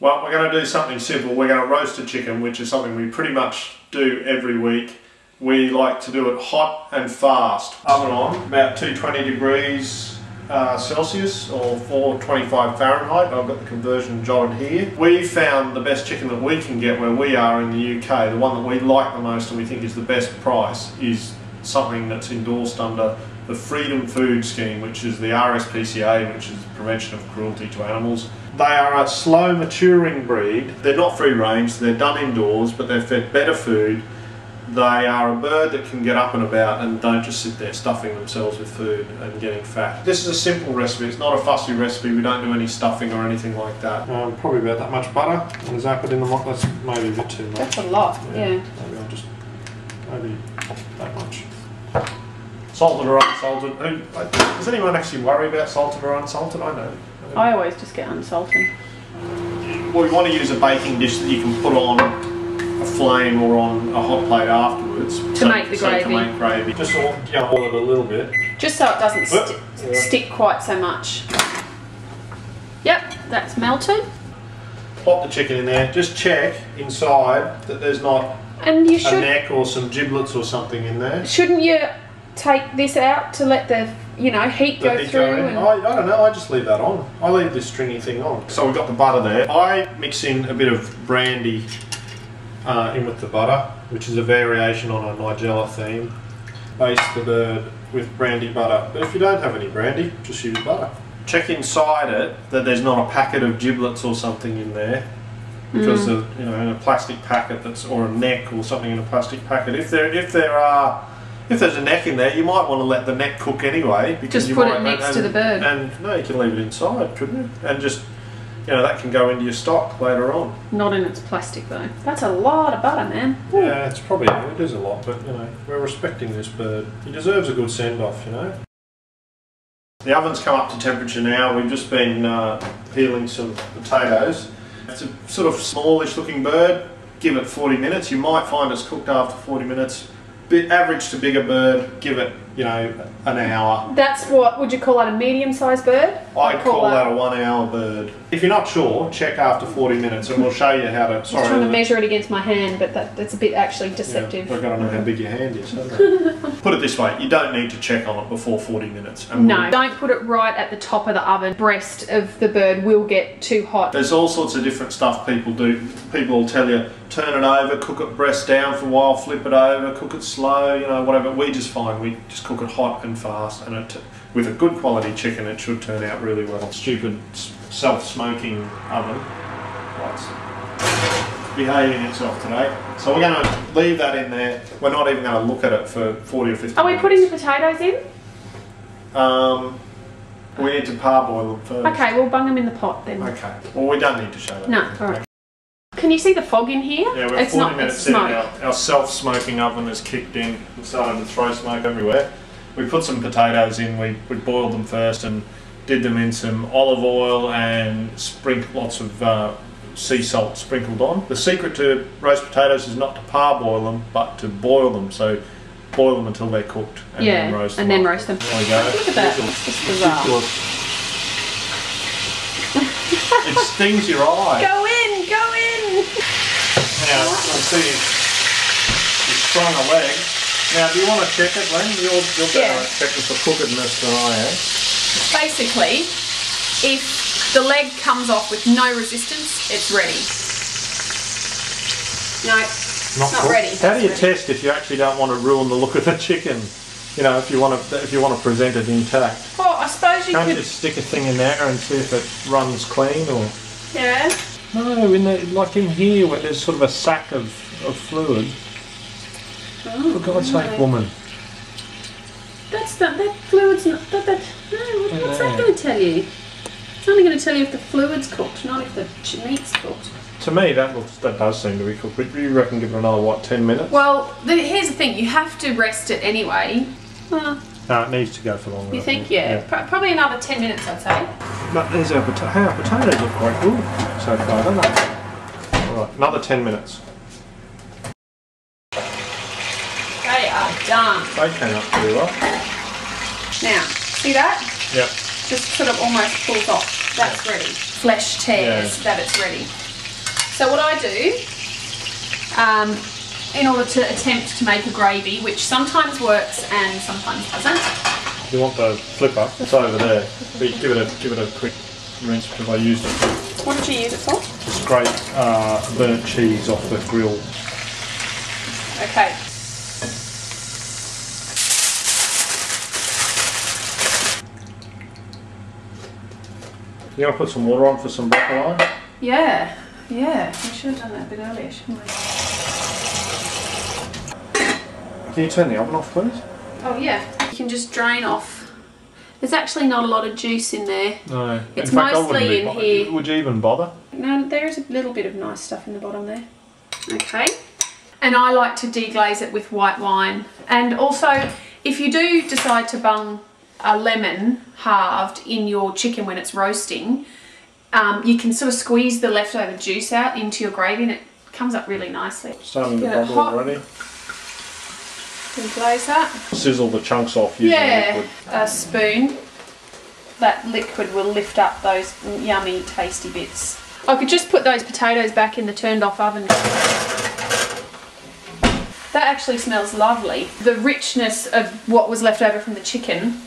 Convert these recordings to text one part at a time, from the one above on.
Well, we're going to do something simple. We're going to roast a chicken, which is something we pretty much do every week. We like to do it hot and fast. Oven on, about 220 degrees Celsius or 425 Fahrenheit. I've got the conversion jotted here. We found the best chicken that we can get where we are in the UK, the one that we like the most and we think is the best price, is something that's endorsed under the Freedom Food Scheme, which is the RSPCA, which is Prevention of Cruelty to Animals. They are a slow maturing breed. They're not free range, they're done indoors, but they're fed better food. They are a bird that can get up and about and don't just sit there stuffing themselves with food and getting fat. This is a simple recipe, it's not a fussy recipe, we don't do any stuffing or anything like that. Probably about that much butter and zap it in the pot. That's maybe a bit too much. That's a lot, yeah. Maybe I'll just, maybe that much. Salted or unsalted? Does anyone actually worry about salted or unsalted? I don't. I always just get unsalted. Well, we want to use a baking dish that you can put on a flame or on a hot plate afterwards to make the gravy. To make gravy. Just oil it a little bit. Just so it doesn't stick quite so much. Yep, that's melted. Pop the chicken in there. Just check inside that there's not a neck or some giblets or something in there. Shouldn't you take this out to let the heat go through? I don't know, I just leave that on. I leave this stringy thing on. So we've got the butter there. I mix in a bit of brandy in with the butter, which is a variation on a Nigella theme. Baste the bird with brandy butter. But if you don't have any brandy, just use butter. Check inside it that there's not a packet of giblets or something in there. Because of, in a plastic packet or a neck or something in a plastic packet. If there's a neck in there, you might want to let the neck cook anyway. Because just put it next to the bird. And no, you can leave it inside, couldn't you? And just, that can go into your stock later on. Not in its plastic though. That's a lot of butter, man. Ooh. Yeah, it is a lot, but we're respecting this bird. He deserves a good send-off, The oven's come up to temperature now. We've just been peeling some potatoes. It's a sort of smallish looking bird. Give it 40 minutes. You might find it's cooked after 40 minutes. Average to bigger bird, give it, an hour. That's what, would you call that a medium-sized bird? I'd call that a 1 hour bird. If you're not sure, check after 40 minutes and we'll show you how to... Sorry, I was trying to measure it against my hand, but that's a bit actually deceptive. Yeah, I've got to know how big your hand is, haven't I? Put it this way, you don't need to check on it before 40 minutes. No, don't put it right at the top of the oven. Breast of the bird will get too hot. There's all sorts of different stuff people do. People will tell you, turn it over, cook it breast down for a while, flip it over, cook it slow, whatever. We just find we just cook it hot and fast, and with a good quality chicken it should turn out really well. Stupid self-smoking oven. It's behaving itself today. So we're going to leave that in there. We're not even going to look at it for 40 or 50 minutes. Are we putting the potatoes in? We need to parboil them first. Okay, we'll bung them in the pot then. Okay. Well, we don't need to show that. No, alright. Can you see the fog in here? Yeah, we're 40 minutes in. Our self-smoking oven has kicked in. We're starting to throw smoke everywhere. We put some potatoes in. We boiled them first and did them in some olive oil and lots of sea salt sprinkled on. The secret to roast potatoes is not to parboil them, but to boil them. So boil them until they're cooked and then roast them. There we go. Look at that. It's bizarre. It stings your eye. Go in, go in. Now, I see you sprung a leg. Now, do you want to check it, Len? You're better at checking for cookedness than I am. Basically, if the leg comes off with no resistance, it's ready. No, it's not ready. How do you test if you actually don't want to ruin the look of the chicken? If you want to present it intact. Well, I suppose you could... Can't you just stick a thing in there and see if it runs clean, or? Yeah. No, like in here where there's sort of a sack of fluid. Oh, for God's sake, woman. That fluid's not... what's that going to tell you? It's only going to tell you if the fluid's cooked, not if the meat's cooked. To me, that does seem to be cooked. But you reckon give it another, 10 minutes? Well, here's the thing. You have to rest it anyway. No, it needs to go for longer. You think? Yeah. Probably another 10 minutes, I'd say. But there's our potatoes look quite good so far, don't they? Alright, another 10 minutes. They are done. They came up pretty well. Now, see that? Yep. Just sort of almost pulls off. That's ready. Flesh tears that it's ready. So what I do, in order to attempt to make a gravy, which sometimes works and sometimes doesn't. You want the flipper? It's over there. But give it a quick rinse because I used it. What did you use it for? Scrape burnt cheese off the grill. Okay. You going to put some water on for some broccoli? Yeah. We should have done that a bit earlier, shouldn't we? Can you turn the oven off, please? Oh yeah. You can just drain off. There's actually not a lot of juice in there. No. It's in fact, mostly in here. Would you even bother? No, there is a little bit of nice stuff in the bottom there. Okay. And I like to deglaze it with white wine. And also, if you do decide to bung a lemon halved in your chicken when it's roasting, you can sort of squeeze the leftover juice out into your gravy and it comes up really nicely. Starting to bubble already. Deglaze that. Sizzle the chunks off using liquid. A spoon. That liquid will lift up those yummy, tasty bits. I could just put those potatoes back in the turned off oven. That actually smells lovely. The richness of what was left over from the chicken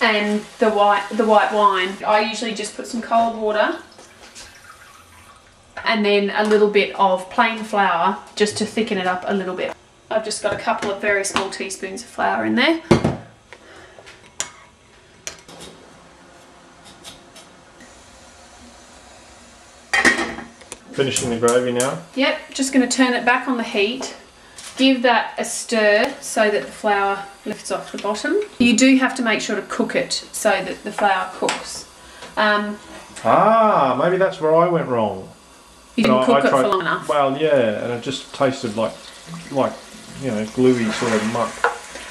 and the white wine. I usually just put some cold water and then a little bit of plain flour just to thicken it up a little bit. I've just got a couple of very small teaspoons of flour in there. Finishing the gravy now? Yep, just going to turn it back on the heat. Give that a stir so that the flour lifts off the bottom. You do have to make sure to cook it so that the flour cooks. Maybe that's where I went wrong. You didn't cook it for long enough. Well, yeah, and it just tasted like you know, gluey sort of muck.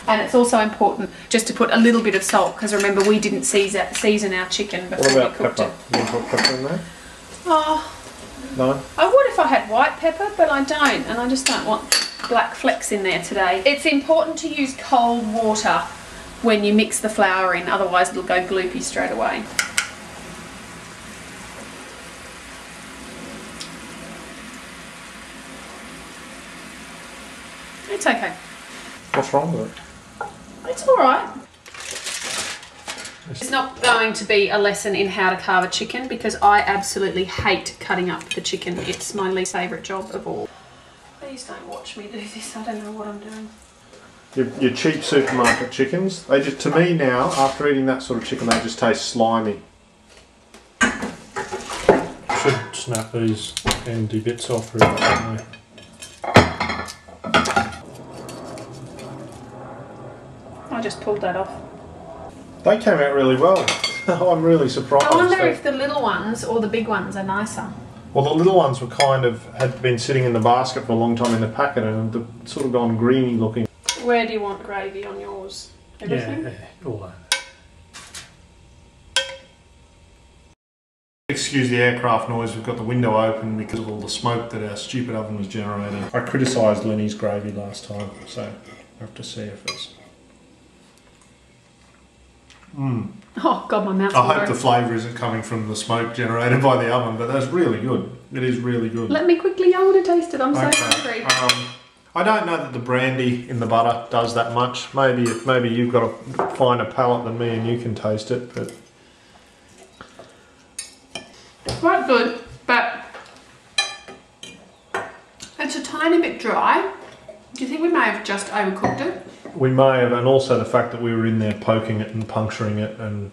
And it's also important just to put a little bit of salt because remember we didn't season our chicken before we cooked it. You can put pepper in there? Oh, no. I would if I had white pepper, but I don't, and I just don't want black flecks in there today. It's important to use cold water when you mix the flour in, otherwise it'll go gloopy straight away. It's okay. What's wrong with it? It's alright. It's not going to be a lesson in how to carve a chicken because I absolutely hate cutting up the chicken. It's my least favourite job of all. Please don't watch me do this. I don't know what I'm doing. Your cheap supermarket chickens, they just, to me now, after eating that sort of chicken, they just taste slimy. Should snap these empty bits off really, shouldn't they? I just pulled that off. They came out really well. I'm really surprised. I wonder if the little ones or the big ones are nicer. Well, the little ones were had been sitting in the basket for a long time in the packet and they've sort of gone greeny looking. Where do you want gravy on yours? Everything? Yeah, all that. Excuse the aircraft noise, we've got the window open because of all the smoke that our stupid oven was generating. I criticised Lenny's gravy last time, so I have to see if it's... Oh God, my mouth's I hope watering. the flavour isn't coming from the smoke generated by the oven, but that's really good. It is really good. Let me quickly, I want to taste it, I'm so hungry. I don't know that the brandy in the butter does that much. Maybe you've got a finer palate than me and you can taste it, but... It's quite good, but it's a tiny bit dry. Do you think we may have just overcooked it? We may have, and also the fact that we were in there poking it and puncturing it, and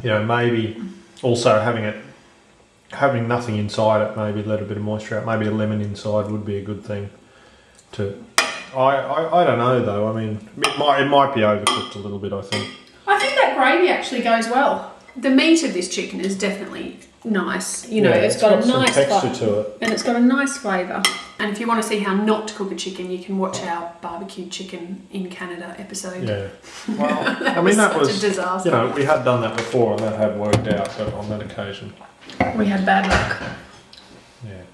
you know, maybe also having nothing inside it, maybe let a bit of moisture out. Maybe a lemon inside would be a good thing. I don't know though. I mean, it might be overcooked a little bit. I think that gravy actually goes well. The meat of this chicken is definitely nice. You know, it's got a nice texture to it, and it's got a nice flavour. And if you want to see how not to cook a chicken, you can watch our barbecued chicken in Canada episode. Yeah. Well, I mean that was a disaster. You know, we had done that before and that had worked out, but on that occasion we had bad luck. Yeah.